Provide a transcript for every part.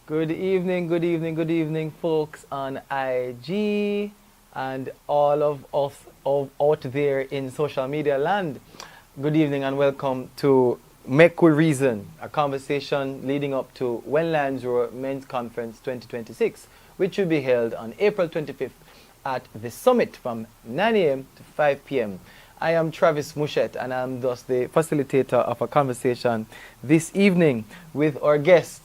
Good evening, good evening, folks on IG and all of us out there in social media land. Good evening and welcome to Mek Wi Reason, a conversation leading up to Wetlands Road Men's Conference 2026, which will be held on April 25th at the summit from 9 a.m. to 5 p.m. I am Travis Mushet and I'm thus the facilitator of a conversation this evening with our guest,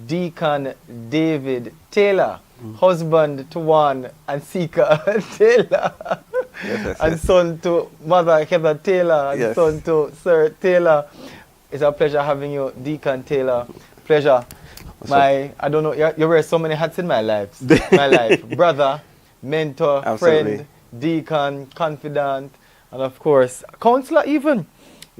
Deacon David Taylor, husband to one and seeker Taylor, and son to Mother Heather Taylor, and son to Sir Taylor. It's a pleasure having you, Deacon Taylor. Pleasure. I don't know, you wear so many hats in my life. Brother, mentor, Absolutely. friend, deacon, confidant, and of course, counselor even.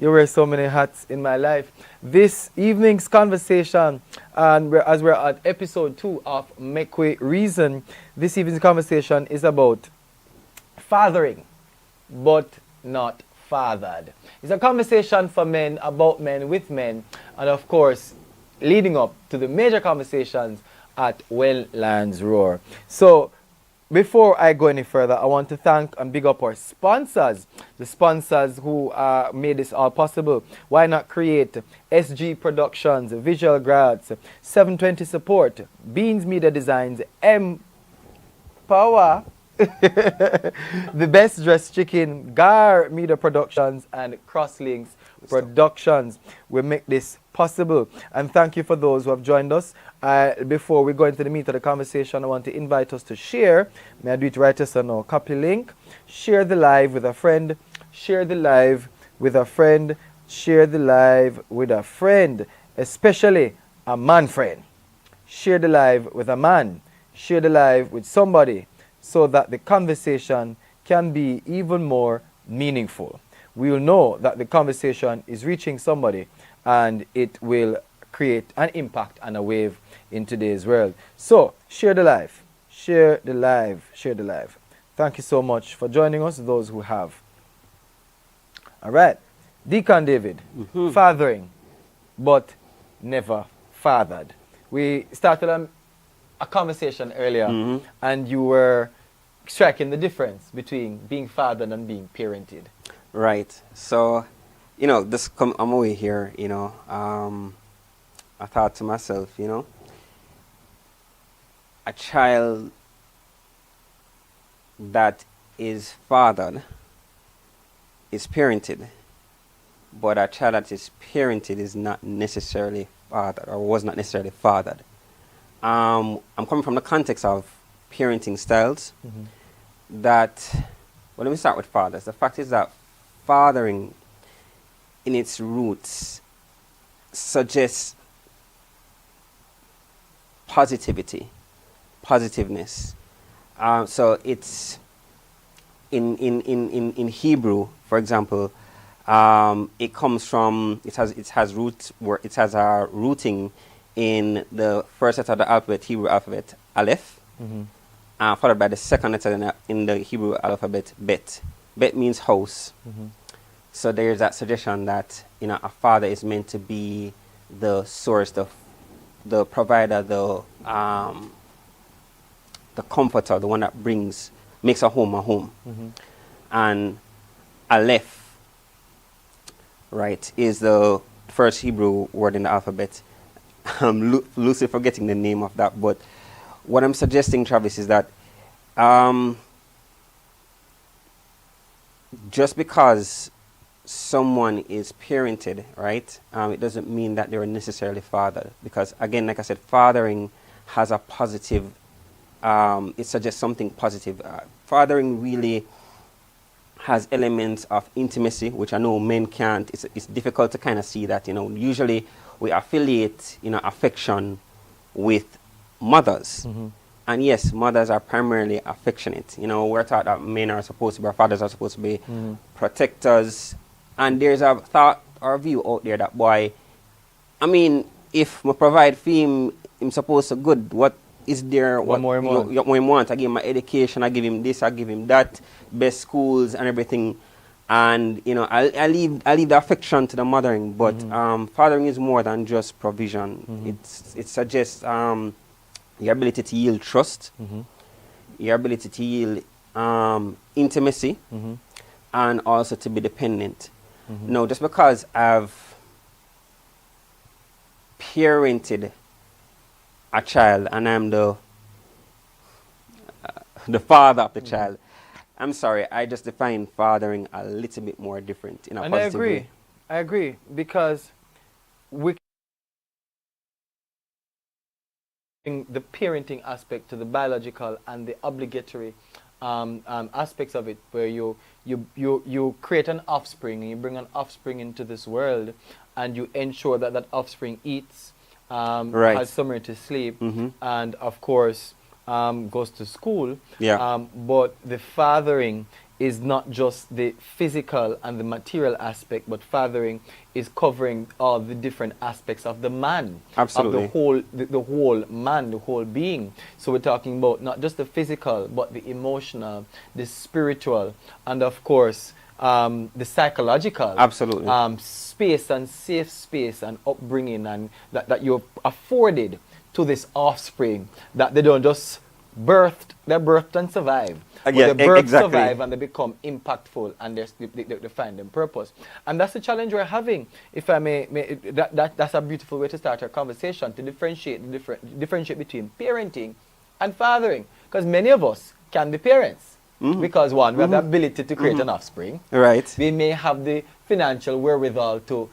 You wear so many hats in my life. This evening's conversation, and as we're at episode 2 of Mek Wi Reason, this evening's conversation is about fathering, but not fathered. It's a conversation for men, about men, with men, and of course, leading up to the major conversations at Wetlands Roar. So, before I go any further, I want to thank and big up our sponsors, the sponsors who made this all possible. Why Not Create, SG Productions, Visual Grads, 720 Support, Beans Media Designs, M Power, The Best Dressed Chicken, Gar Media Productions, and Crosslinks Productions will make this possible. And thank you for those who have joined us. Before we go into the meat of the conversation, I want to invite us to share. May I do it right yes or no? Copy link. Share the live with a friend. Share the live with a friend. Share the live with a friend, especially a man friend. Share the live with a man. Share the live with somebody so that the conversation can be even more meaningful. We will know that the conversation is reaching somebody and it will create an impact and a wave in today's world. So, share the live. Share the live. Share the live. Thank you so much for joining us, those who have. All right. Deacon David, fathering, but never fathered. We started a conversation earlier, and you were striking the difference between being fathered and being parented. Right. So, this I'm away here, I thought to myself, a child that is fathered is parented, but a child that is parented is not necessarily fathered or was not necessarily fathered. I'm coming from the context of parenting styles that, well, let me start with fathers. The fact is that fathering in its roots suggests positiveness. So it's in Hebrew, for example, it comes from it has roots where it has a rooting in the first letter of the alphabet, Hebrew alphabet, Aleph, followed by the second letter in the Hebrew alphabet, Bet. Bet means house. So there's that suggestion that a father is meant to be the source, the provider, the comforter, the one that makes a home. And Aleph, right, is the first Hebrew word in the alphabet. I'm loosely forgetting the name of that, but what I'm suggesting, Travis, is that just because someone is parented, right, it doesn't mean that they're necessarily fathered. Because, again, like I said, fathering has a positive, it suggests something positive. Fathering really has elements of intimacy, which I know men can't. It's difficult to kind of see that, Usually we affiliate, affection with mothers. And yes, mothers are primarily affectionate. We're taught that men are supposed to be, our fathers are supposed to be protectors. And there's a thought or view out there that, boy, if I provide for him, I'm supposed to good. What is there? What more you want? I give him my education, I give him this, I give him that, best schools and everything. And I leave the affection to the mothering, but fathering is more than just provision. It suggests your ability to yield trust, your ability to yield intimacy, and also to be dependent. No, just because I've parented a child and I'm the father of the child, I'm sorry, I just define fathering a little bit more different in a And positive way. I agree, because we the parenting aspect to the biological and the obligatory aspects of it, where you create an offspring and you bring an offspring into this world, and you ensure that that offspring eats, has somewhere to sleep, and of course goes to school. But the fathering is not just the physical and the material aspect, but fathering is covering all the different aspects of the man. Absolutely. Of the whole man, the whole being. So we're talking about not just the physical, but the emotional, the spiritual, and of course the psychological. Absolutely. Space and safe space and upbringing, and that you're afforded to this offspring, that they don't just they're birthed and survive. But they birth, survive, and they become impactful, and they find them purpose. And that's the challenge we're having. If I may that's a beautiful way to start our conversation, to differentiate between parenting and fathering. Because many of us can be parents. Because one, we have the ability to create an offspring. Right. We may have the financial wherewithal to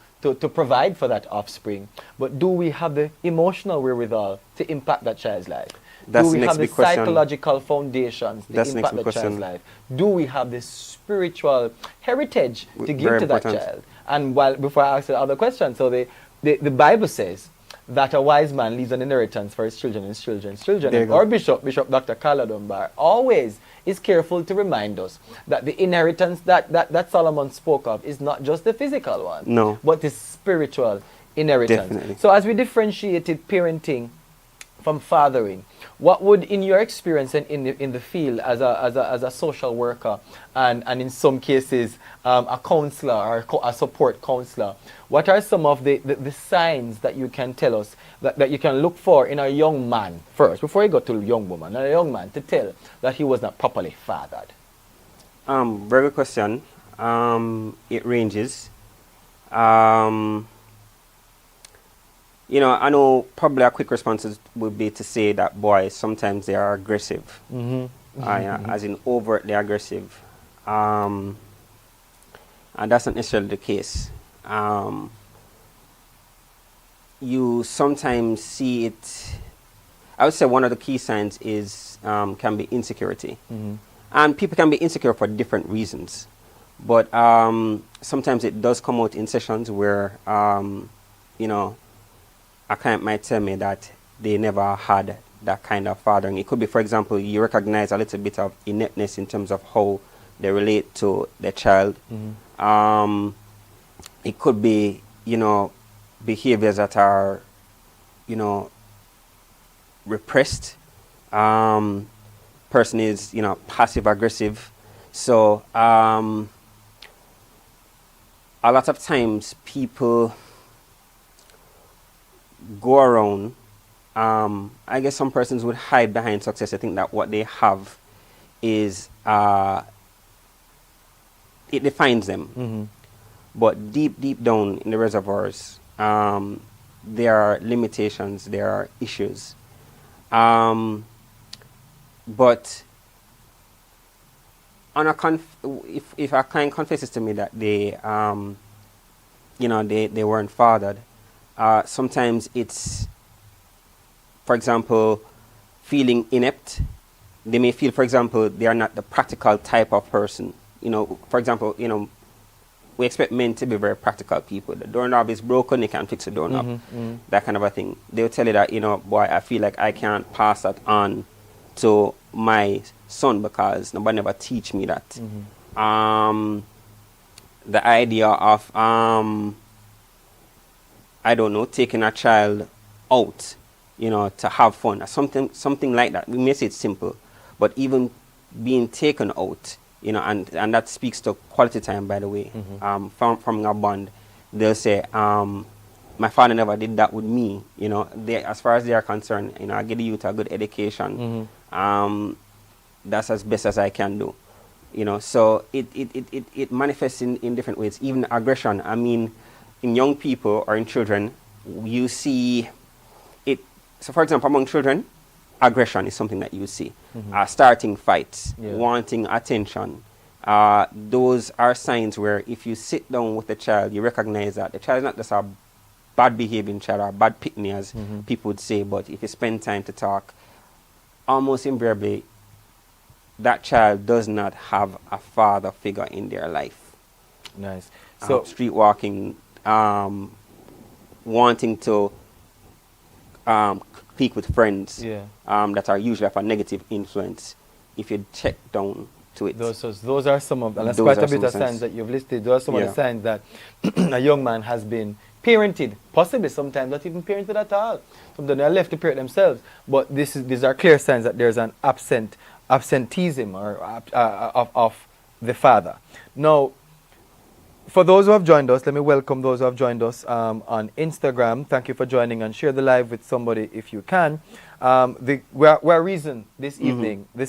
provide for that offspring. But do we have the emotional wherewithal to impact that child's life? That's do we have the question. Psychological foundations to impact the child's life? Do we have the spiritual heritage to give to that child? And before I ask the other question, so the Bible says that a wise man leaves an inheritance for his children and his children's children. And our Bishop Dr. Carla Dunbar, always is careful to remind us that the inheritance that Solomon spoke of is not just the physical one, no, but the spiritual inheritance. Definitely. So as we differentiated parenting from fathering, what would, in your experience and in the field as a social worker, and in some cases a counselor or a support counselor, what are some of the signs that you can tell us, that you can look for in a young man first, before you go to a young woman, and a young man, to tell that he was not properly fathered? Very good question. It ranges. I know probably a quick response would be to say that boys, sometimes they are aggressive, as in overtly aggressive. And that's not necessarily the case. You sometimes see it. I would say one of the key signs is can be insecurity. And people can be insecure for different reasons. But sometimes it does come out in sessions where, a client might tell me that they never had that kind of fathering. It could be, for example, you recognize a little bit of ineptness in terms of how they relate to their child. It could be, behaviors that are, repressed. Person is, passive aggressive. So a lot of times people go around, I guess some persons would hide behind success. I think that what they have is, it defines them. But deep down in the reservoirs, there are limitations, there are issues. But on if a client confesses to me that they weren't fathered, sometimes it's, for example, feeling inept. They may feel, for example, they are not the practical type of person. For example, we expect men to be very practical people. The doorknob is broken, they can't fix the doorknob. That kind of a thing. They'll tell you that, boy, I feel like I can't pass that on to my son because nobody ever teach me that. The idea of, taking a child out, to have fun, or something like that. We may say it's simple, but even being taken out, you know, and that speaks to quality time, by the way. From a bond, they'll say, my father never did that with me, you know. As far as they are concerned, you know, I give the youth a good education. That's as best as I can do, you know. So it manifests in different ways, even aggression. I mean, in young people or in children, you see it. So, for example, among children, aggression is something that you see. Starting fights, wanting attention. Those are signs where if you sit down with the child, you recognize that the child is not just a bad behaving child or bad pitney, as people would say, but if you spend time to talk, almost invariably, that child does not have a father figure in their life. Nice. So street walking, wanting to click with friends that are usually of a negative influence. If you check down to it, those are some of, and that's quite a bit of signs that you've listed. Those are some of the signs that a young man has been parented, possibly sometimes not even parented at all. Sometimes they're left to parent themselves. But these are clear signs that there's an absenteeism or of the father. Now, for those who have joined us, let me welcome those who have joined us on Instagram. Thank you for joining, and share the live with somebody if you can. We're Reason this evening, the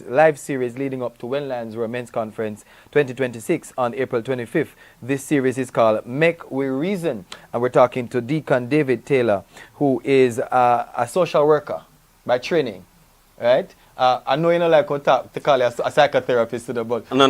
live series leading up to Welllands Men's Conference 2026 on April 25th. This series is called Mek Wi Reason, and we're talking to Deacon David Taylor, who is a social worker by training, right? I know you know like to call you a psychotherapist today, but no,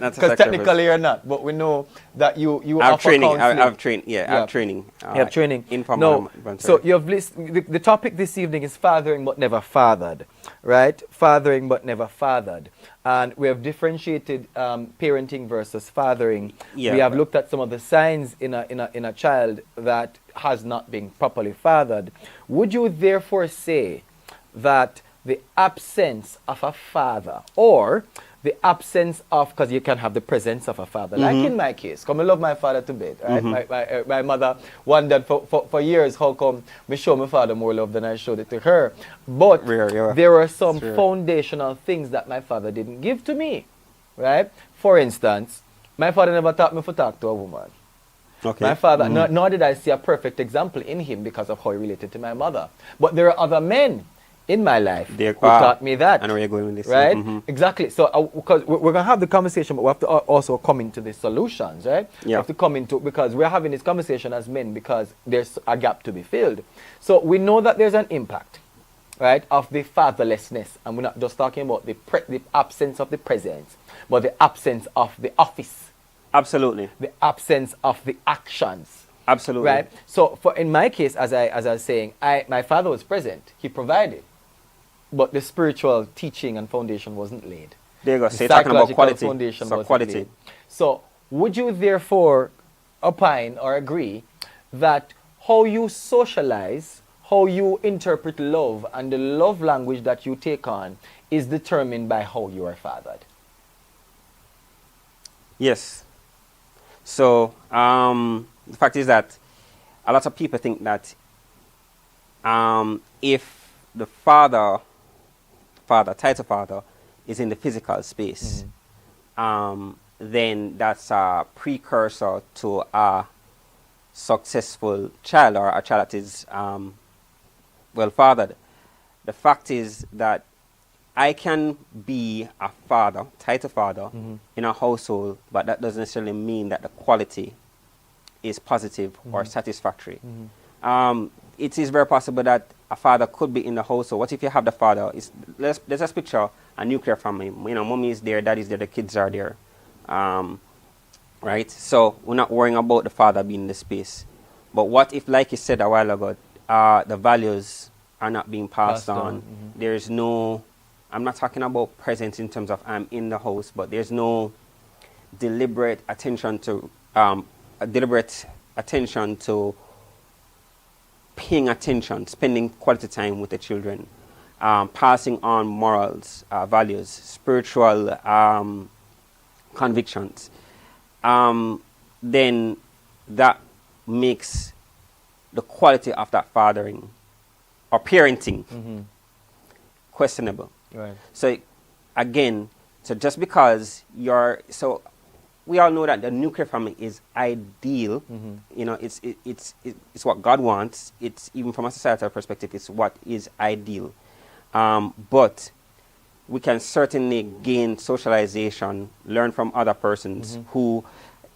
because technically you're not, but we know that you offer counseling. I have training. I have training. You have training. Informal. No, so you have the topic this evening is fathering but never fathered, right? Fathering but never fathered, and we have differentiated parenting versus fathering. We have looked at some of the signs in a child that has not been properly fathered. Would you therefore say that the absence of a father, or the absence of, because you can have the presence of a father, like in my case, come I love my father to bed, right? My mother wondered for years how come me show my father more love than I showed it to her. But there are some foundational things that my father didn't give to me, right? For instance, my father never taught me to talk to a woman. Okay. My father, nor did I see a perfect example in him because of how he related to my mother. But there are other men in my life who taught me that. I know where you're going with this. Right? Exactly. So because we're going to have the conversation, but we have to also come into the solutions, right? We have to come into, because we're having this conversation as men because there's a gap to be filled. So we know that there's an impact, right, of the fatherlessness. And we're not just talking about the absence of the presence, but the absence of the office. Absolutely. The absence of the actions. Absolutely. Right? So in my case, as I was saying, my father was present. He provided. But the spiritual teaching and foundation wasn't laid. There you go. The So you're talking about quality. Foundation So wasn't quality. laid. So would you therefore opine or agree that how you socialize, how you interpret love, and the love language that you take on is determined by how you are fathered? Yes. So the fact is that a lot of people think that if the title father, is in the physical space, then that's a precursor to a successful child, or a child that is well fathered. The fact is that I can be a father, title father, in a household, but that doesn't necessarily mean that the quality is positive or satisfactory. It is very possible that a father could be in the household. What if you have the father? Let's just picture a nuclear family. You know, mommy is there, daddy is there, the kids are there. Right? So we're not worrying about the father being in the space. But what if, like you said a while ago, the values are not being passed on? There's no, I'm not talking about presence in terms of I'm in the house, but there's no deliberate attention to paying attention, spending quality time with the children, passing on morals, values, spiritual convictions, then that makes the quality of that fathering or parenting questionable. Right. So again, So just because we all know that the nuclear family is ideal. You know, it's what God wants. It's even from a societal perspective, it's what is ideal. But we can certainly gain socialization, learn from other persons who,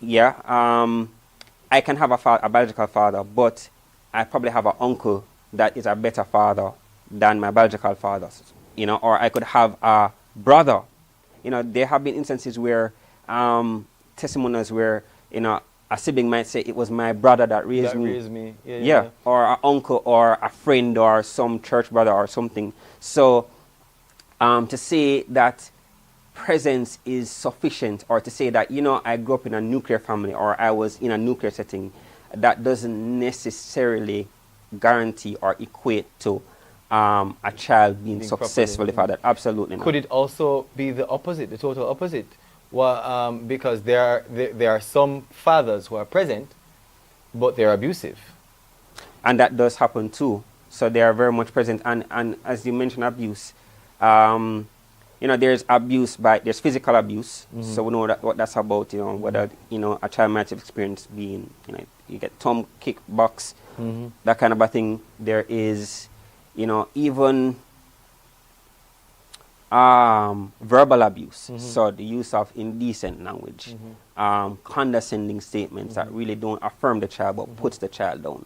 I can have a biological father, but I probably have an uncle that is a better father than my biological father. You know, or I could have a brother. You know, there have been instances where testimonials where, you know, a sibling might say it was my brother that raised me. Yeah, or an uncle or a friend or some church brother or something. So to say that presence is sufficient, or to say that, you know, I grew up in a nuclear family or I was in a nuclear setting, that doesn't necessarily guarantee or equate to a child being successfully fathered. Absolutely not. Could it also be the opposite, the total opposite? Well, because there are some fathers who are present, but they're abusive. And that does happen too. So they are very much present. And as you mentioned, abuse, you know, there's there's physical abuse. So we know what that's about, you know, whether, you know, a child might have experienced being, you know, you get thumb, kick, box, that kind of a thing. There is, you know, even verbal abuse. So the use of indecent language, condescending statements that really don't affirm the child but puts the child down.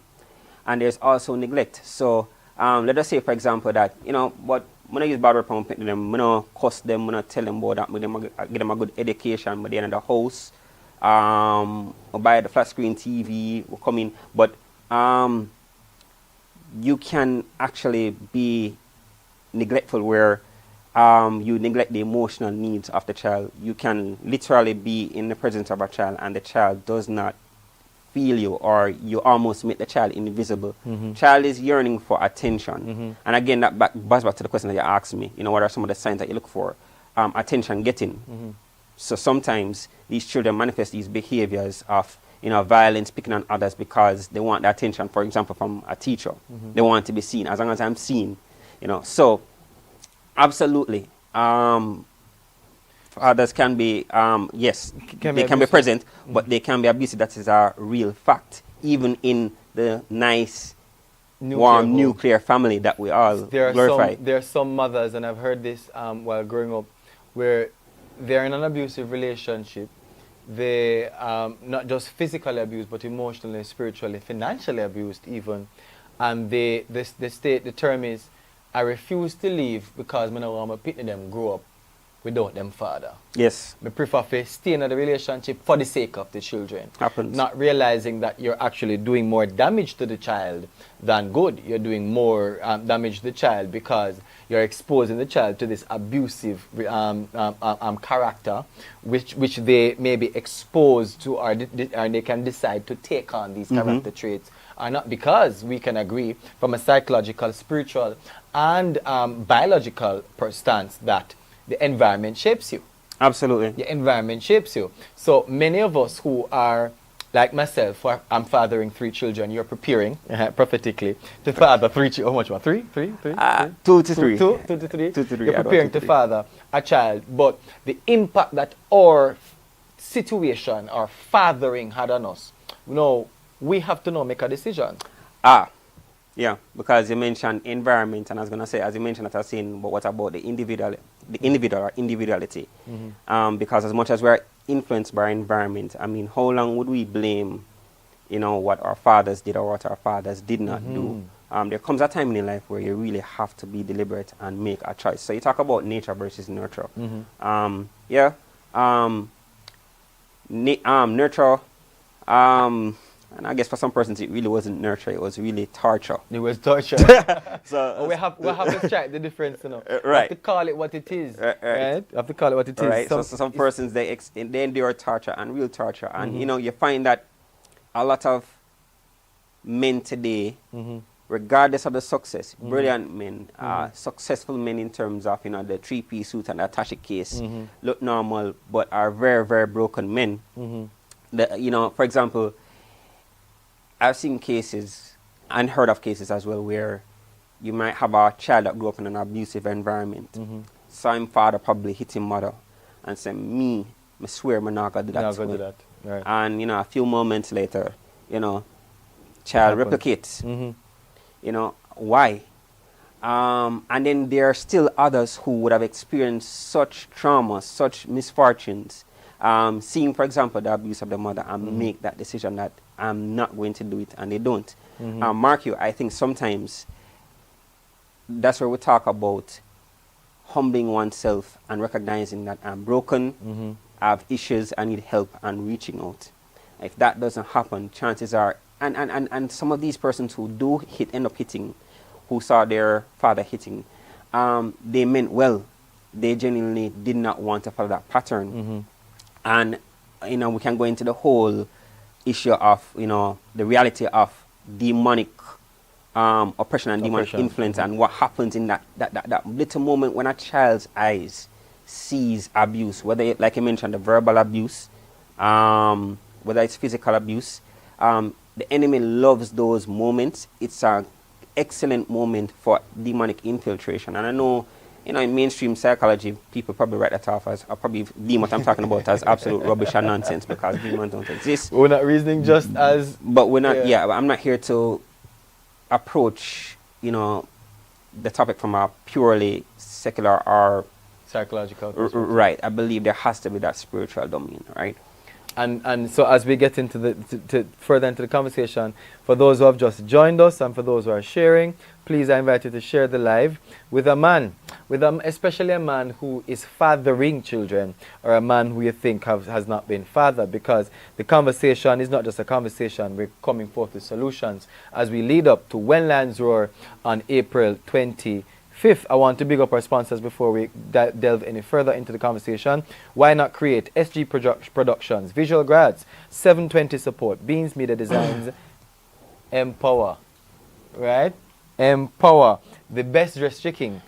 And there's also neglect. So let us say, for example, that, you know, but when I use bad word from them, I don't cuss them, I don't tell them about that, give them a good education, but they're in the house, or buy the flat screen TV, or come in. But you can actually be neglectful where you neglect the emotional needs of the child. You can literally be in the presence of a child and the child does not feel you, or you almost make the child invisible. Child is yearning for attention. And again, that goes back to the question that you asked me, you know, what are some of the signs that you look for? Attention getting. So sometimes these children manifest these behaviors of, you know, violence, picking on others because they want the attention, for example, from a teacher. They want to be seen. As long as I'm seen, you know. So absolutely. Fathers can be, yes, they can be present, but they can be abusive. That is a real fact, even in the nice, warm, nuclear family that we all glorify. There are some mothers, and I've heard this while growing up, where they're in an abusive relationship. They not just physically abused, but emotionally, spiritually, financially abused even. And the term is, I refuse to leave because I don't want my pity them grow up without them father. Yes. I prefer to stay in the relationship for the sake of the children. Happens. Not realizing that you're actually doing more damage to the child than good. You're doing more damage to the child because you're exposing the child to this abusive character, which they may be exposed to, or they can decide to take on these character traits. Or not, because we can agree from a psychological, spiritual, and biological stance that the environment shapes you. Absolutely. The environment shapes you. So many of us who are, like myself, I'm fathering 3 children. You're preparing prophetically to father 3 children. How much more? 3? 2 to 3. 2 to 3? 2 to 3. You're preparing to father a child. But the impact that our situation, our fathering had on us, you know, we have to now make a decision. Yeah, because you mentioned environment, and I was going to say, as you mentioned, that I was saying, but what about the individual or individuality? Because as much as we're influenced by our environment, I mean, how long would we blame, you know, what our fathers did or what our fathers did not do? There comes a time in your life where you really have to be deliberate and make a choice. So you talk about nature versus nurture. Nurture. And I guess for some persons it really wasn't nurture; it was really torture. It was torture. So we have to check the difference, you know. Right. We have to call it what it is. Right. We have to call it what it is. Right. So some persons they endure torture and real torture, and you know, you find that a lot of men today, regardless of the success, brilliant men, successful men in terms of, you know, the 3-piece suit and the attaché case, look normal, but are very, very broken men. You know, for example, I've seen cases and heard of cases as well where you might have a child that grew up in an abusive environment. Some father probably hit his mother, and say, me swear I'm not going to do that. Not to gonna me." do that. Right. And, a few moments later, child Happens. replicates. Mm-hmm. Why? And then there are still others who would have experienced such trauma, such misfortunes, seeing, for example, the abuse of the mother and make that decision that I'm not going to do it, and they don't. Mark you, I think sometimes that's where we talk about humbling oneself and recognizing that I'm broken, I have issues, I need help, and reaching out. If that doesn't happen, chances are, and some of these persons who do end up hitting, who saw their father hitting, they meant well. They genuinely did not want to follow that pattern. And, we can go into the whole issue of, the reality of demonic oppression and demonic influence and what happens in that little moment when a child's eyes sees abuse, whether, like you mentioned, the verbal abuse, whether it's physical abuse. The enemy loves those moments. It's an excellent moment for demonic infiltration. And I know, in mainstream psychology, people probably write that off as, or probably deem what I'm talking about as absolute rubbish and nonsense because demons don't exist. We're not reasoning just as... But we're not, I'm not here to approach, the topic from a purely secular or... psychological right. I believe there has to be that spiritual domain, right? And so as we get into to further into the conversation, for those who have just joined us and for those who are sharing, please I invite you to share the live with a man, especially a man who is fathering children, or a man who you think has not been fathered, because the conversation is not just a conversation. We're coming forth with solutions as we lead up to When Lions Roar on April 25th. I want to big up our sponsors before we delve any further into the conversation. Why Not Create, SG Productions, Visual Grads, 720 Support, Beans Media Designs, Empower, right? Empower, the best dressed chicken,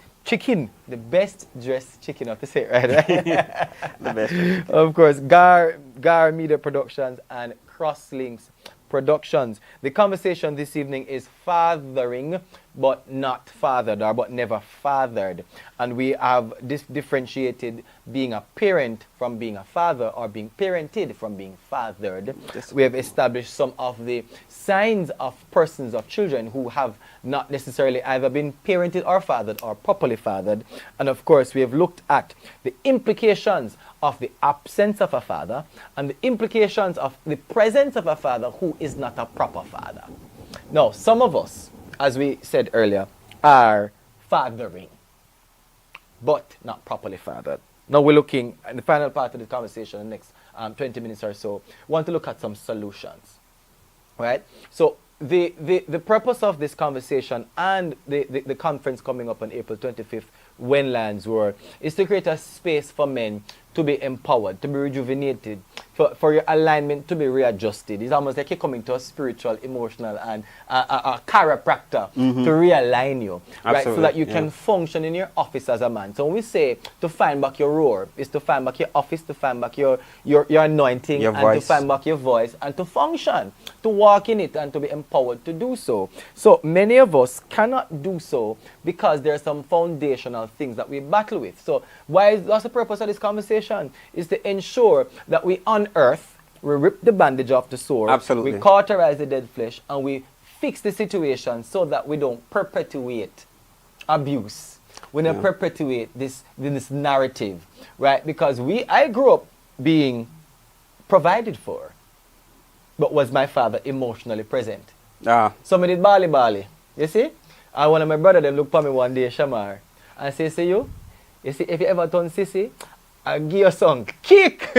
the best dressed chicken, I have to say it right? The best. Of course, Gar Media Productions and Crosslinks Productions. The conversation this evening is fathering, but not fathered, or but never fathered. And we have differentiated being a parent from being a father, or being parented from being fathered. We have established some of the signs of persons, of children who have not necessarily either been parented or fathered or properly fathered. And of course, we have looked at the implications of the absence of a father and the implications of the presence of a father who is not a proper father. Now, some of us, as we said earlier, are fathering, but not properly fathered. Now we're looking in the final part of the conversation, the next 20 minutes or so, want to look at some solutions, right? So the purpose of this conversation and the conference coming up on April 25th, When Lions Roar, is to create a space for men to be empowered, to be rejuvenated, for your alignment to be readjusted. It's almost like you're coming to a spiritual, emotional, and a chiropractor to realign you, right? So that you can function in your office as a man. So when we say to find back your roar, is to find back your office, to find back your anointing, your and voice. to find back your voice, and to function, to walk in it, and to be empowered to do so. So many of us cannot do so because there are some foundational things that we battle with. So that's the purpose of this conversation, is to ensure that we unearth, we rip the bandage off the sore, Absolutely. we cauterize the dead flesh, and we fix the situation so that we don't perpetuate abuse. We don't perpetuate this narrative, right? Because I grew up being provided for, but was my father emotionally present? Somebody did bali. You see? And one of my brother them look for me one day, Shamar, and say, you see, if you ever turn sissy, I'll give you a song, kick!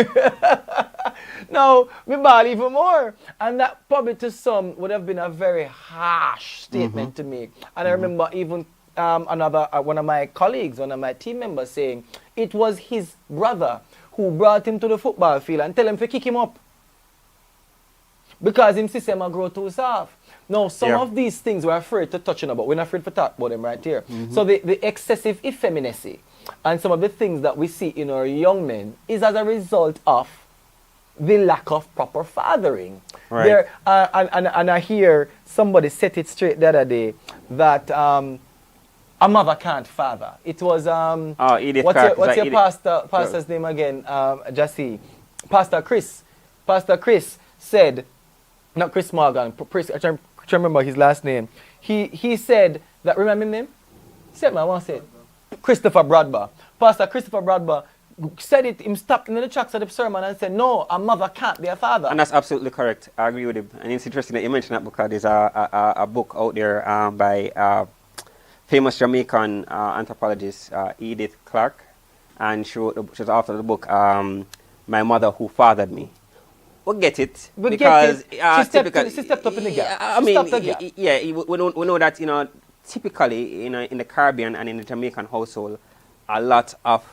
Now, me ball even more. And that probably to some would have been a very harsh statement to make. And I remember even one of my colleagues, one of my team members saying, it was his brother who brought him to the football field and tell him to kick him up. Because him system grow too soft. Now, some of these things we're afraid to touch on about. We're not afraid to talk about them right here. So the excessive effeminacy and some of the things that we see in our young men is as a result of the lack of proper fathering. Right. And I hear somebody set it straight the other day that a a mother can't father. It was Edith what's Clark. your pastor's name again? Jesse. Pastor Chris. Pastor Chris said, not Chris Morgan, Chris, I can't remember his last name. He said that, remember his name? Say it, man, I want to say it. Christopher Bradber. Pastor Christopher Bradber said it, him stopped in the tracks of the sermon and said, no, a mother can't be a father. And that's absolutely correct. I agree with him. And it's interesting that you mentioned that because there's a book out there by famous Jamaican anthropologist Edith Clark. And she was after the book, My Mother Who Fathered Me. We'll get it. Because she stepped up in the gap. I mean, yeah, we know that, typically, in the Caribbean and in the Jamaican household, a lot of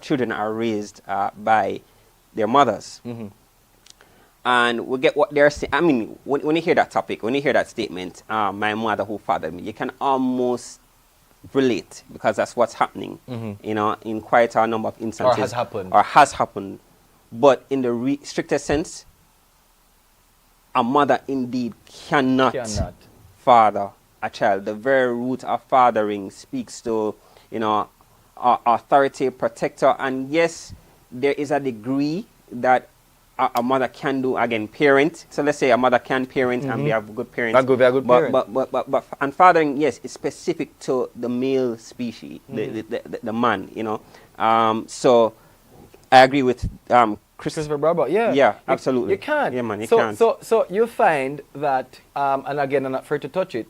children are raised by their mothers. Mm-hmm. And we get what they're saying. I mean, when you hear that topic, when you hear that statement, my mother who fathered me, you can almost relate because that's what's happening, in quite a number of instances. Or has happened. But in the strictest sense, a mother indeed cannot father a child. The very root of fathering speaks to, authority, protector, and yes, there is a degree that a mother can do, again, parent. So let's say a mother can parent and be a good parent. Be a good parent. But and fathering, yes, is specific to the male species, the man, So I agree with Christopher Bradber. Yeah, absolutely. You can't. Yeah, man, you can't. So you find that, and again, I'm not afraid to touch it,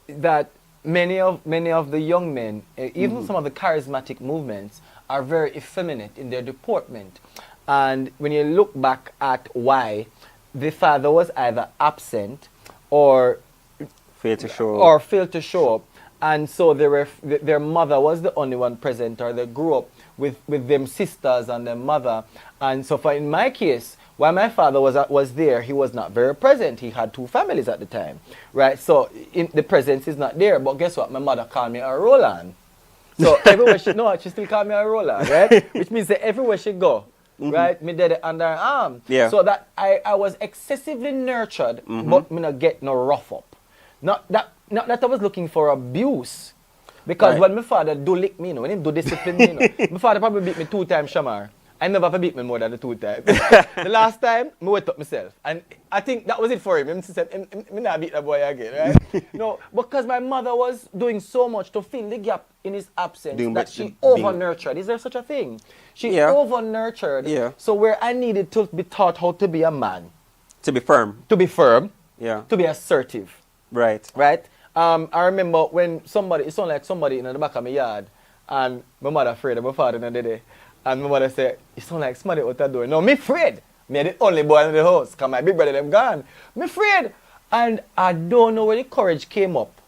that many of the young men, even some of the charismatic movements, are very effeminate in their deportment. And when you look back at why, the father was either absent or failed to show up. And so their mother was the only one present, or they grew up with them sisters and their mother. And so in my case, while my father was there, he was not very present. He had 2 families at the time, right? So the presence is not there. But guess what? My mother called me a Roland. So everywhere she still called me a Roland, right? Which means that everywhere she go, right? Me did it under her arm. Yeah. So that I was excessively nurtured, but me not get no rough up. Not that I was looking for abuse. Because when my father do lick me, when he do discipline me, my father probably beat me 2 times, Shamar. I never ever beat me more than the 2 times. The last time, I wet up myself. And I think that was it for him. He said, I'm not beat that boy again, right? No, because my mother was doing so much to fill the gap in his absence that she over-nurtured. Is there such a thing? She over-nurtured. Yeah. So where I needed to be taught how to be a man. To be firm. Yeah. To be assertive. Right. Right? I remember when it sounded like somebody in the back of my yard, and my mother afraid of my father the other day. And my mother said, it sound like somebody out the door. No, me afraid. Me the only boy in the house, because my big brother them gone. Me afraid. And I don't know where the courage came up.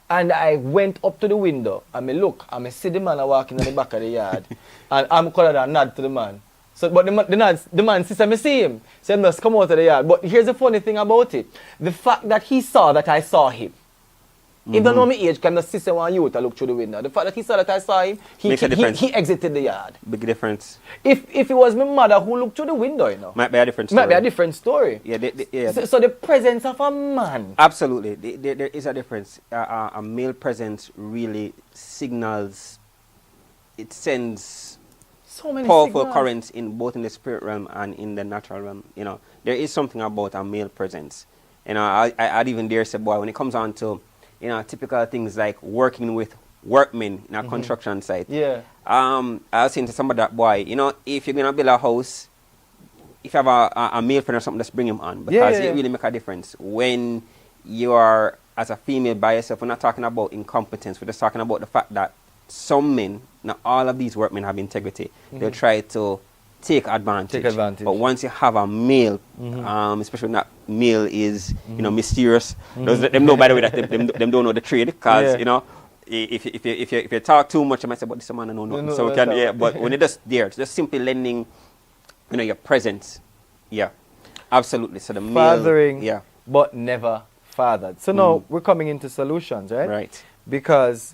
And I went up to the window, and me look, and me see the man walking in the back of the yard. And I'm called and nod to the man. So, but the man sister, me see him. So he must come out of the yard. But here's the funny thing about it. The fact that he saw that I saw him. He don't know my age, can the sister want you to look through the window. The fact that he saw that I saw him, he exited the yard. Big difference. If it was my mother who looked through the window, might be a different story. Might be a different story. Yeah. So the presence of a man. Absolutely. There is a difference. A male presence really signals, it sends so many powerful currents in both in the spirit realm and in the natural realm. There is something about a male presence. I'd even dare say, boy, when it comes on to typical things like working with workmen in a construction site. Yeah. I was saying to somebody that, boy, if you're going to build a house, if you have a male friend or something, just bring him on. Because it really make a difference. When you are, as a female by yourself, we're not talking about incompetence. We're just talking about the fact that some men, not all of these workmen have integrity. They'll try to take advantage. But once you have a male, especially when that male is, mysterious, them know by the way that them don't know the trade, because if you talk too much, you might say, but this man I know nothing. So we can, but when you're just there, just simply lending, your presence, absolutely. So the male, fathering, but never fathered. So now we're coming into solutions, right? Right. Because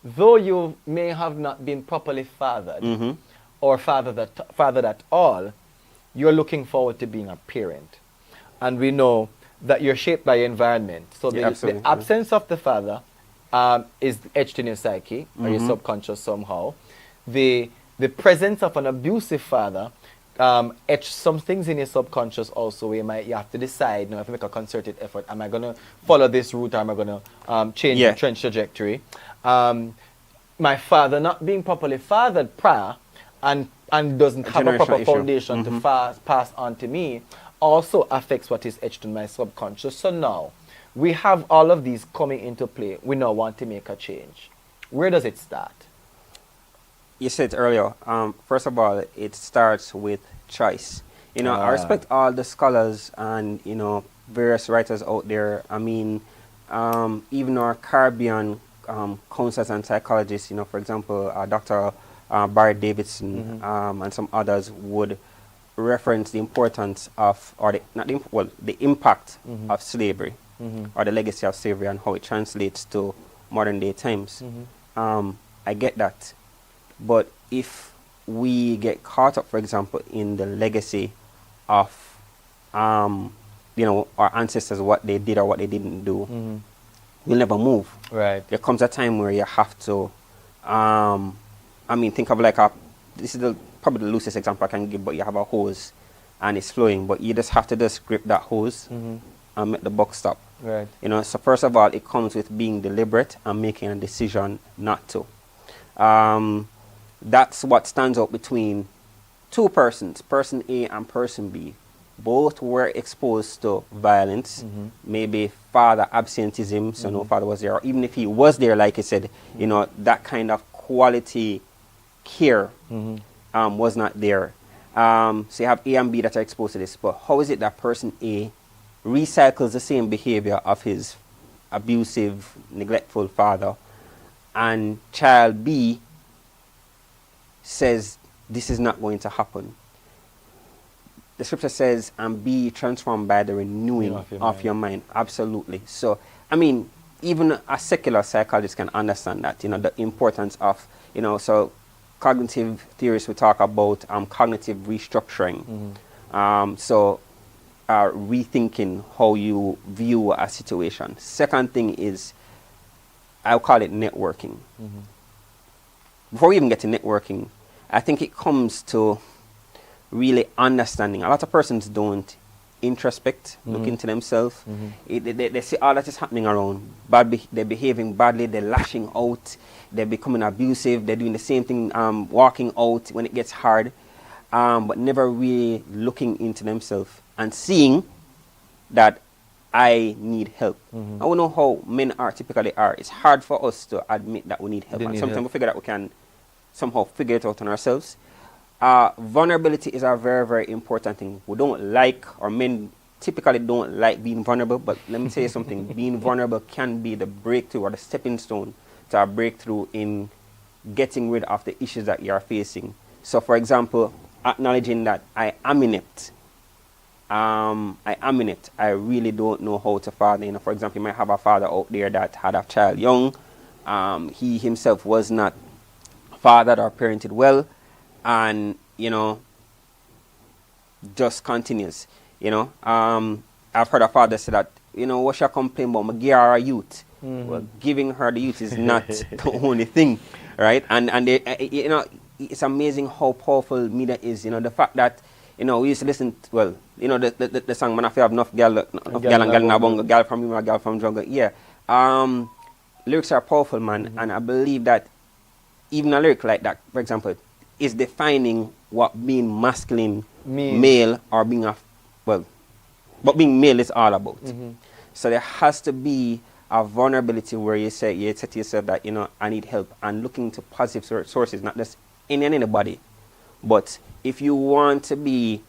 though you may have not been properly fathered, or fathered at all, you're looking forward to being a parent. And we know that you're shaped by your environment. So the absence of the father is etched in your psyche or your subconscious somehow. The presence of an abusive father etch some things in your subconscious also where you have to decide, if you make a concerted effort, am I going to follow this route or am I going to change the trajectory? My father not being properly fathered prior and doesn't have a proper foundation to pass on to me also affects what is etched in my subconscious. So now, we have all of these coming into play. We now want to make a change. Where does it start? You said earlier, first of all, it starts with choice. I respect all the scholars and, various writers out there. I mean, even our Caribbean counselors and psychologists, for example, Dr. Barry Davidson and some others would reference the importance of, or the impact of slavery or the legacy of slavery and how it translates to modern day times. I get that. But if we get caught up, for example, in the legacy of, our ancestors, what they did or what they didn't do, we'll never move. Right. There comes a time where you have to, think of this is probably the loosest example I can give, but you have a hose and it's flowing, but you just have to just grip that hose and make the buck stop. Right. So first of all, it comes with being deliberate and making a decision not to. That's what stands out between two persons, person A and person B. Both were exposed to violence, maybe father absenteeism, so no father was there, or even if he was there, like I said, that kind of quality care was not there. So you have A and B that are exposed to this, but how is it that person A recycles the same behavior of his abusive, neglectful father, and child B says this is not going to happen? The scripture says, and be transformed by the renewing of your mind. Absolutely. So, even a secular psychologist can understand that, the importance of, so cognitive theorists will talk about cognitive restructuring. Rethinking how you view a situation. Second thing is, I'll call it networking. Before we even get to networking, I think it comes to really understanding. A lot of persons don't introspect, look into themselves. They see all that is happening around. They're behaving badly, they're lashing out, they're becoming abusive, they're doing the same thing, walking out when it gets hard, but never really looking into themselves and seeing that I need help. I don't know how men typically are. It's hard for us to admit that we need help. And sometimes we figure that we can somehow figure it out on ourselves. Vulnerability is a very, very important thing. We don't like, or men typically don't like being vulnerable, but let me tell you something. Being vulnerable can be the breakthrough or the stepping stone to a breakthrough in getting rid of the issues that you are facing. So, for example, acknowledging that I am inept. I really don't know how to father. For example, you might have a father out there that had a child young. He himself was not fathered or parented well, and just continues. I've heard a father say that, what should I complain about? I give her a youth. Well, giving her the youth is not the only thing, right? And they, it's amazing how powerful media is. The fact that we used to listen to, the song "Man, if you have enough girl and girl in bongo, girl from you, girl from jungle." Yeah, lyrics are powerful, man, and I believe that even a lyric like that, for example, is defining what being masculine, male, or being what being male is all about. So there has to be a vulnerability where you say to yourself that I need help, and looking to positive sources, not just anybody, but if you want to be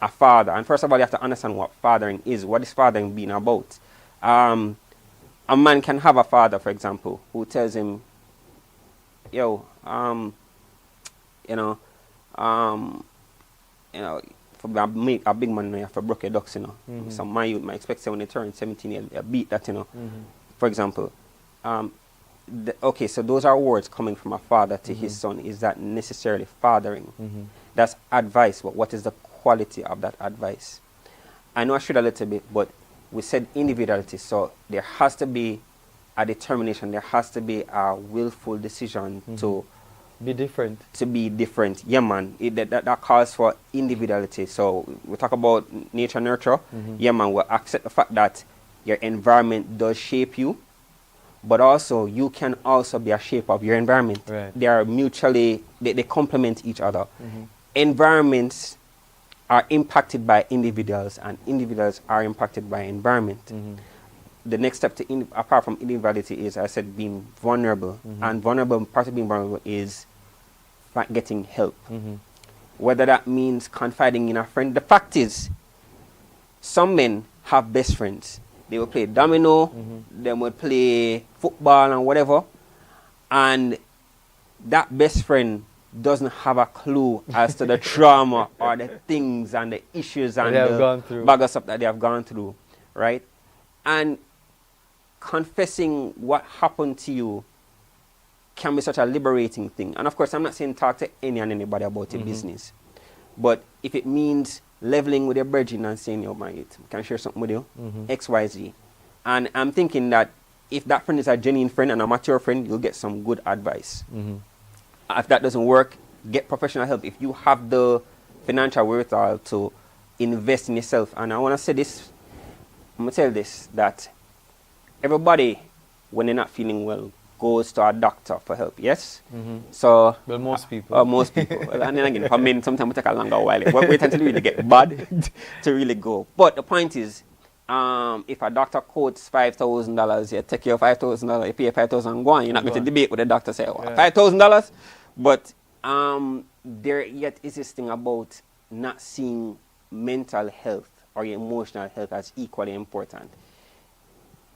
a father, and first of all you have to understand what fathering is. What is fathering being about? A man can have a father, for example, who tells him, for a big man, you have to broke your ducks, Some my youth might expect when they turn 17 years, beat that, For example, okay, so those are words coming from a father to his son. Is that necessarily fathering? That's advice, but what is the quality of that advice? I know I should a little bit, but we said individuality, so there has to be a determination. There has to be a willful decision to Be different. be different. Yeah, man. That calls for individuality. So we talk about nature nurture. Yeah, man. We accept the fact that your environment does shape you, but also you can also be a shape of your environment. Right. They are mutually, they complement each other. Environments are impacted by individuals, and individuals are impacted by environment. The next step to apart from individuality is, I said, being vulnerable. And part of being vulnerable is getting help. Whether that means confiding in a friend. The fact is, some men have best friends. They will play domino, they will play football and whatever, and that best friend doesn't have a clue as to the trauma or the things and the issues and the bag of stuff that they have gone through, right? And confessing what happened to you can be such a liberating thing. And of course, I'm not saying talk to any and anybody about your business, but if it means leveling with your brethren and saying, yo, man, can I share something with you? X, Y, Z. And I'm thinking that if that friend is a genuine friend and a mature friend, you'll get some good advice. If that doesn't work, get professional help. If you have the financial wherewithal to invest in yourself. And I want to say this, I'm going to tell this, that everybody, when they're not feeling well, goes to a doctor for help, yes? So, well, most people. Most people. Well, and then again, for men, sometimes it take a longer while. Wait until you really get bad to really go. But the point is, if a doctor quotes $5,000, you take your $5,000, you pay $5,000, go on. You're not going to debate with the doctor, say, oh, $5,000? But there yet is this thing about not seeing mental health or your emotional health as equally important.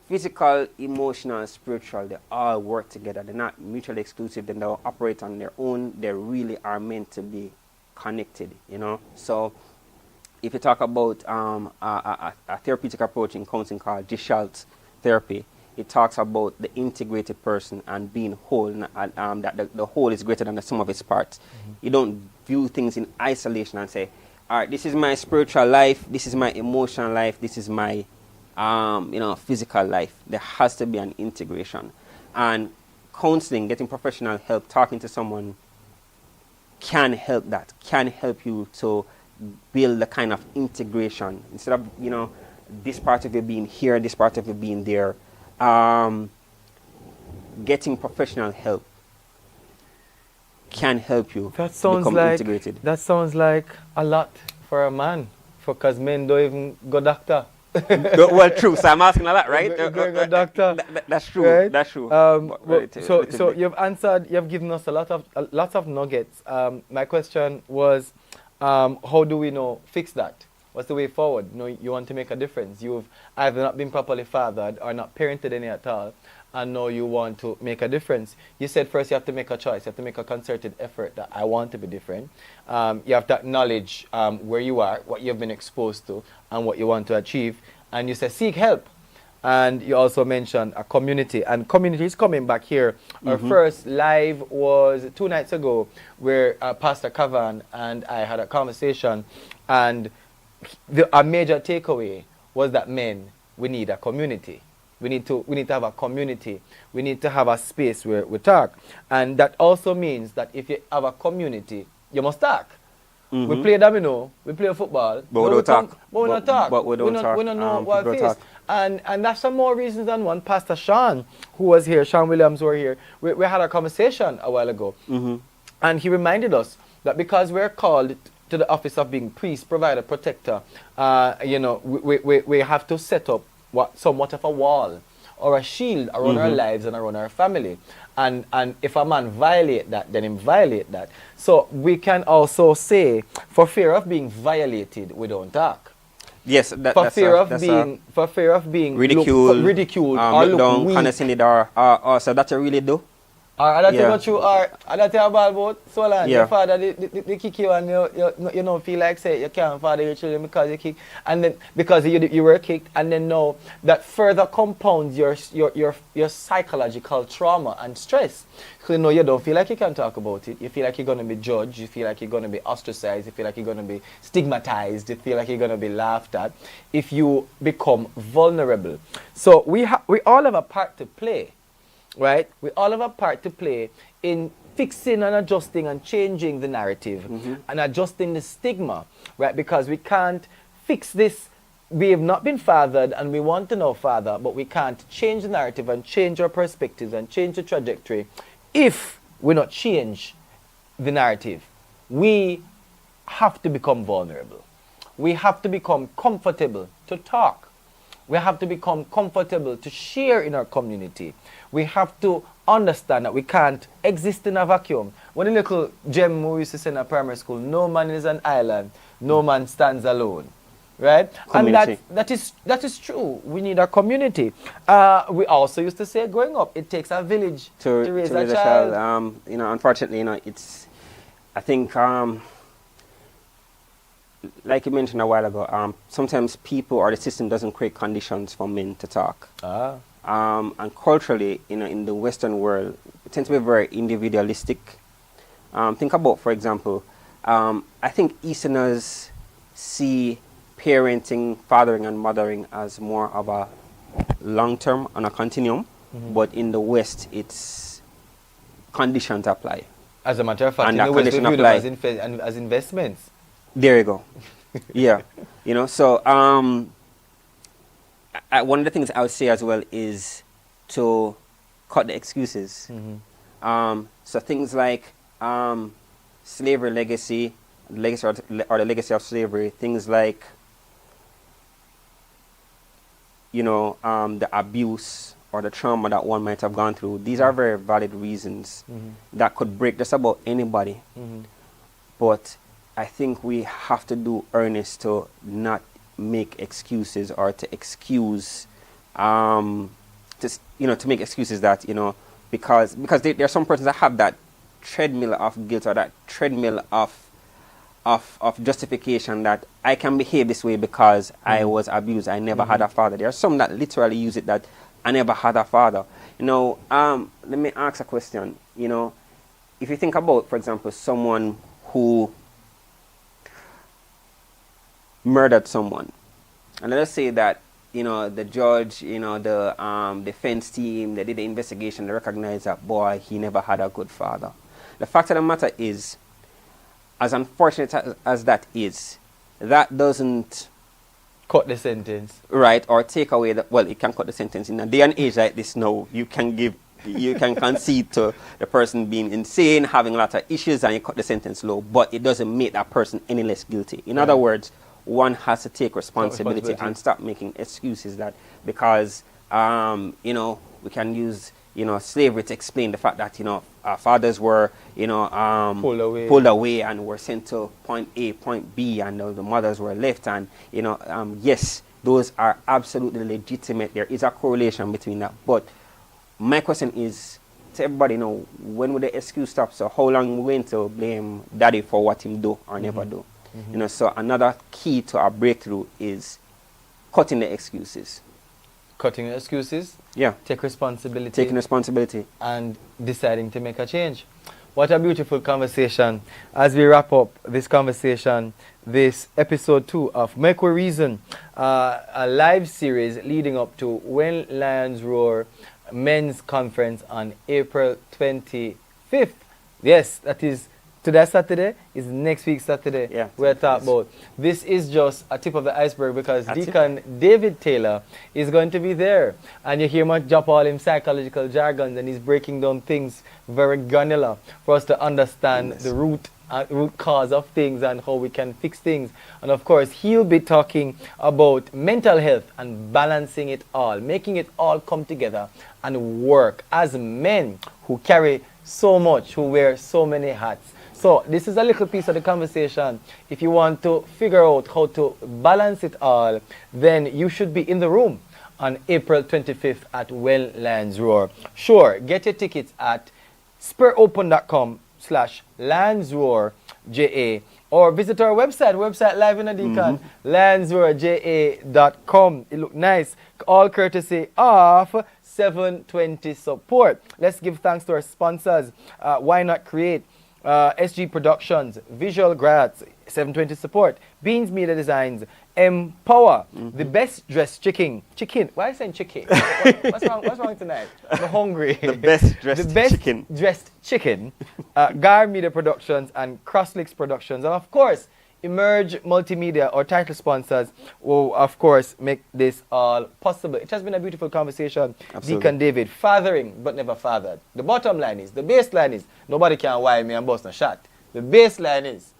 Physical, emotional, spiritual, they all work together. They're not mutually exclusive. They don't operate on their own. They really are meant to be connected, you know. So if you talk about a therapeutic approach in counseling called Gestalt therapy, it talks about the integrated person and being whole, that the whole is greater than the sum of its parts. You don't view things in isolation and say, all right, this is my spiritual life, this is my emotional life, this is my physical life. There has to be an integration. And counseling, getting professional help, talking to someone can help that, can help you to build the kind of integration. Instead of, this part of you being here, this part of you being there, getting professional help can help you become integrated. That sounds like a lot for a man, because men don't even go doctor. Well, true. So I'm asking a lot, right? Doctor. That's true. Right? That's true. So you've answered. You've given us a lot of nuggets. My question was, how do we fix that? What's the way forward? You want to make a difference. You've either not been properly fathered or not parented any at all, and now you want to make a difference. You said first you have to make a choice. You have to make a concerted effort that I want to be different. You have to acknowledge where you are, what you've been exposed to, and what you want to achieve. And you say seek help. And you also mentioned a community. And community is coming back here. Our first live was 2 nights ago, where Pastor Kavan and I had a conversation. And a major takeaway was that men, we need a community. We need to have a community. We need to have a space where we talk. And that also means that if you have a community, you must talk. We play domino, we play football. But we don't talk. But we don't talk. But we don't talk. We don't know what it is. And that's some more reasons than one. Pastor Sean, who was here, Sean Williams, who were here, we had a conversation a while ago. And he reminded us that because we're called to the office of being priest, provider, protector, we have to set up somewhat of a wall or a shield around our lives and around our family. And if a man violate that, then him violate that. So we can also say, for fear of being violated, we don't talk. Yes, for fear of being ridiculed, or looked weak. condescended, or so that you really do. Or I don't Yeah. go through, or I don't tell about so long. Yeah. Your father they kick you and you don't feel like say you can't father your children because you kick, and then because you were kicked, and then now that further compounds your psychological trauma and stress. So you know you don't feel like you can talk about it. You feel like you're gonna be judged. You feel like you're gonna be ostracized. You feel like you're gonna be stigmatized. You feel like you're gonna be laughed at if you become vulnerable. So we all have a part to play. Right? We all have a part to play in fixing and adjusting and changing the narrative and adjusting the stigma, right? Because we can't fix this. We have not been fathered and we want to know father, but we can't change the narrative and change our perspectives and change the trajectory if we not change the narrative. We have to become vulnerable. We have to become comfortable to talk. We have to become comfortable to share in our community. We have to understand that we can't exist in a vacuum. When a little gem we used to say in a primary school, no man is an island, no man stands alone. Right? Community. And that is true. We need a community. We also used to say growing up, it takes a village to raise a child. Unfortunately, it's, I think, like you mentioned a while ago, sometimes people or the system doesn't create conditions for men to talk. And culturally, in the Western world, it tends to be very individualistic. Think about, for example, I think Easterners see parenting, fathering, and mothering as more of a long-term on a continuum, but in the West, it's conditions apply. As a matter of fact, And in that the West, we condition view apply. them as investments. There you go. Yeah. So one of the things I would say as well is to cut the excuses. So things like slavery legacy or the legacy of slavery, things like the abuse or the trauma that one might have gone through. These are very valid reasons that could break just about anybody. But I think we have to do earnest to not make excuses or to excuse, to make excuses that, because there are some persons that have that treadmill of guilt or that treadmill of justification that I can behave this way because I was abused. I never had a father. There are some that literally use it that I never had a father. Let me ask a question. If you think about, for example, someone who murdered someone, and let us say that the judge, the defense team, they did the investigation, they recognized that boy, he never had a good father. The fact of the matter is, as unfortunate as that is, that doesn't cut the sentence, right, or take away it can cut the sentence. In a day and age like this now, you can concede to the person being insane, having a lot of issues, and you cut the sentence low, but it doesn't make that person any less guilty. In other words, one has to take responsibility and stop making excuses that because we can use slavery to explain the fact that our fathers were pulled away and were sent to point A, point B, and the mothers were left, and yes, those are absolutely legitimate. There is a correlation between that, but my question is to everybody, when will the excuse stop? So how long we going to blame daddy for what him do or never do? So another key to our breakthrough is cutting the excuses. Cutting the excuses? Yeah. Take responsibility. Taking responsibility. And deciding to make a change. What a beautiful conversation. As we wrap up this conversation, this episode 2 of Mek Wi Reason, a live series leading up to When Lions Roar Men's Conference on April 25th. Yes, that is today Saturday, is next week Saturday. Yeah, we're talking about. This is just a tip of the iceberg because Deacon David Taylor is going to be there. And you hear him drop all him psychological jargons and he's breaking down things very granular for us to understand the root cause of things and how we can fix things. And of course, he'll be talking about mental health and balancing it all, making it all come together and work as men who carry so much, who wear so many hats. So this is a little piece of the conversation. If you want to figure out how to balance it all, then you should be in the room on April 25th at When Lions Roar. Sure, get your tickets at spiropen.com/landsroarja, or visit our website live in a deacon, landsroarja.com. It look nice, all courtesy of 720 support. Let's give thanks to our sponsors. Why Not Create, SG Productions, Visual Grads, 720 Support, Beans Media Designs, Empower, the best dressed chicken. Why are you saying chicken? What's wrong tonight? I'm hungry. The best dressed chicken. Dressed chicken. Gar Media Productions and Crosslinks Productions, and of course Emerge Multimedia, our title sponsors, will of course make this all possible. It has been a beautiful conversation. Absolutely. Deacon David, fathering but never fathered. The bottom line is, the baseline is, nobody can wire me and bust a shot. The baseline is,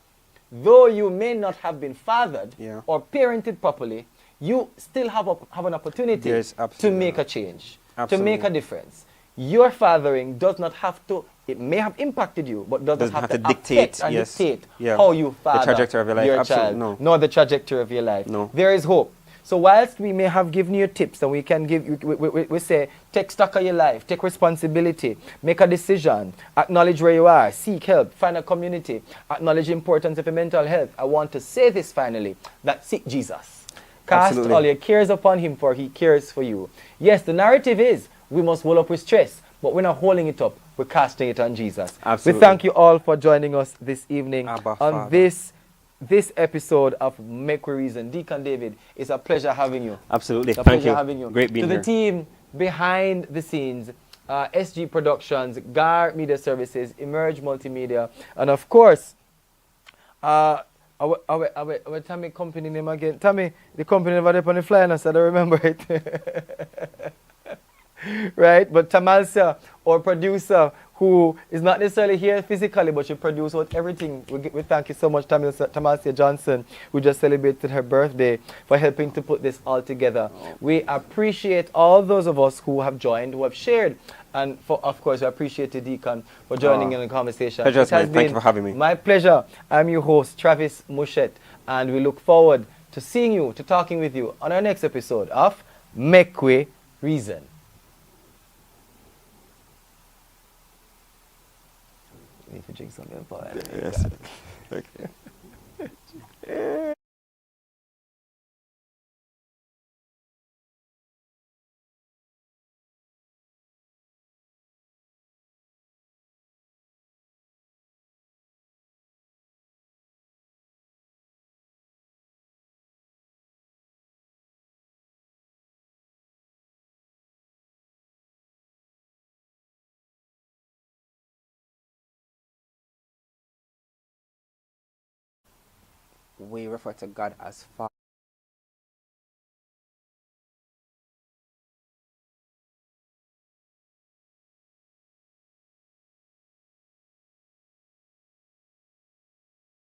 though you may not have been fathered or parented properly, you still have an opportunity to make a change, to make a difference. Your fathering does not have to, it may have impacted you, but doesn't have to dictate and dictate how you father the trajectory of your life. Your Absolutely, child, nor the trajectory of your life. No. There is hope. So whilst we may have given you tips, and we can give, we say, take stock of your life, take responsibility, make a decision, acknowledge where you are, seek help, find a community, acknowledge the importance of your mental health. I want to say this finally, that seek Jesus. Cast all your cares upon him, for he cares for you. Yes, the narrative is, we must hold up with stress, but we're not holding it up, we're casting it on Jesus. Absolutely. We thank you all for joining us this evening on this episode of Mek Wi Reason. Deacon David, it's a pleasure having you. Absolutely. Thank you. Having you. Great being here. To the team behind the scenes, SG Productions, GAR Media Services, Emerge Multimedia, and of course, our Tammy company name again. Tammy, the company over there on the flyer, so I don't remember it. Right? But Tamalsia, our producer, who is not necessarily here physically, but she produced out everything. We thank you so much, Tamalsia Johnson, who just celebrated her birthday, for helping to put this all together. We appreciate all those of us who have joined, who have shared, and of course, we appreciate the Deacon for joining in the conversation. Pleasure, thank you for having me. My pleasure. I'm your host, Travis Mushet, and we look forward to seeing you, to talking with you on our next episode of Mek Wi Reason. Need to drink something. Yes. Okay. We refer to God as Father.